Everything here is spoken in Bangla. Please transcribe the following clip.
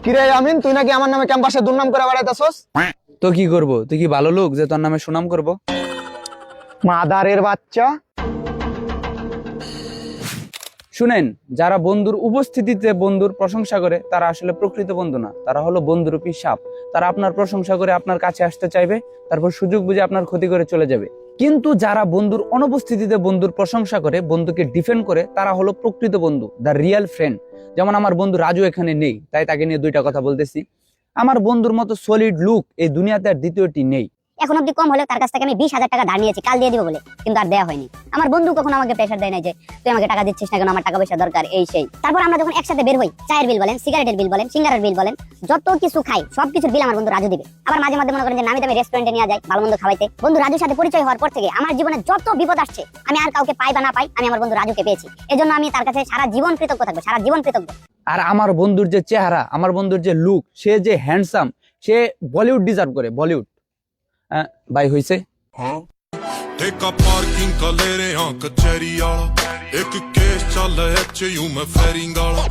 কিরে আমিন, তুই নাকি আমার নামে ক্যাম্পাসে দুর্নাম করে বেড়াইতেছস? তো কি করব? তুই কি ভালো লোক যে তোর নামে সুনাম করব? মাদারের বাচ্চা। শুনেন, যারা বন্ধুর উপস্থিতিতে বন্ধুর প্রশংসা করে তারা আসলে প্রকৃত বন্ধু না, তারা হলো বন্ধুরূপী সাপ। তারা আপনার প্রশংসা করে আপনার কাছে আসতে চাইবে, তারপর সুযোগ বুঝে আপনার ক্ষতি করে চলে যাবে। কিন্তু যারা বন্ধুর অনুপস্থিতিতে বন্ধুর প্রশংসা করে, বন্ধুকে ডিফেন্ড করে, তারা হলো প্রকৃত বন্ধু, দ্য রিয়েল ফ্রেন্ড। যেমন আমার বন্ধু রাজু এখানে নেই, তাই তাকে নিয়ে দুইটা কথা বলতেছি। আমার বন্ধুর মতো সলিড লুক এই দুনিয়াতে আর দ্বিতীয়টি নেই। এখন অব্দি কম হলেও তার কাছ থেকে আমি 20,000 টাকা ধার নিয়েছি, কাল দিয়ে দিব বলে, কিন্তু আর দেয়া হয়নি। আমার বন্ধু কখনো আমাকে প্রেশার দেয় না যে তুই আমাকে টাকা দিচ্ছিস না কেন, আমার টাকা পয়সা দরকার, এই সেই। তারপর আমরা যখন একসাথে বের হই, চায়ের বিল বলেন, সিগারেটের বিল বলেন, সিঙ্গারের বিল বলেন, যত কিছু খাই সবকিছুর বিল আমার বন্ধু রাজু দিবে। আবার মাঝে মাঝে মনে করেন যে নামি দামি রেস্টুরেন্টে নিয়ে যায় ভালো মন্দ খাওয়াইতে। বন্ধু রাজুর সাথে পরিচয় হওয়ার পর থেকে আমার জীবনে যত বিপদ আসছে, আমি আর কাউকে পাই বা না পাই, আমি আমার বন্ধু রাজুকে পেয়েছি। এজন্য আমি তার কাছে সারা জীবন কৃতজ্ঞ থাকবো, সারা জীবন কৃতজ্ঞ। আর আমার বন্ধুর যে চেহারা, আমার বন্ধুর যে লুক, সে যে হ্যান্ডসাম, সে বলিউড ডিজার্ভ করে, বলিউড। ভাই হইছে। ठेका पार्किंग का ले रहे हाँ कचहरी आला एक केस चल है च यूं मैं फेरिंग आला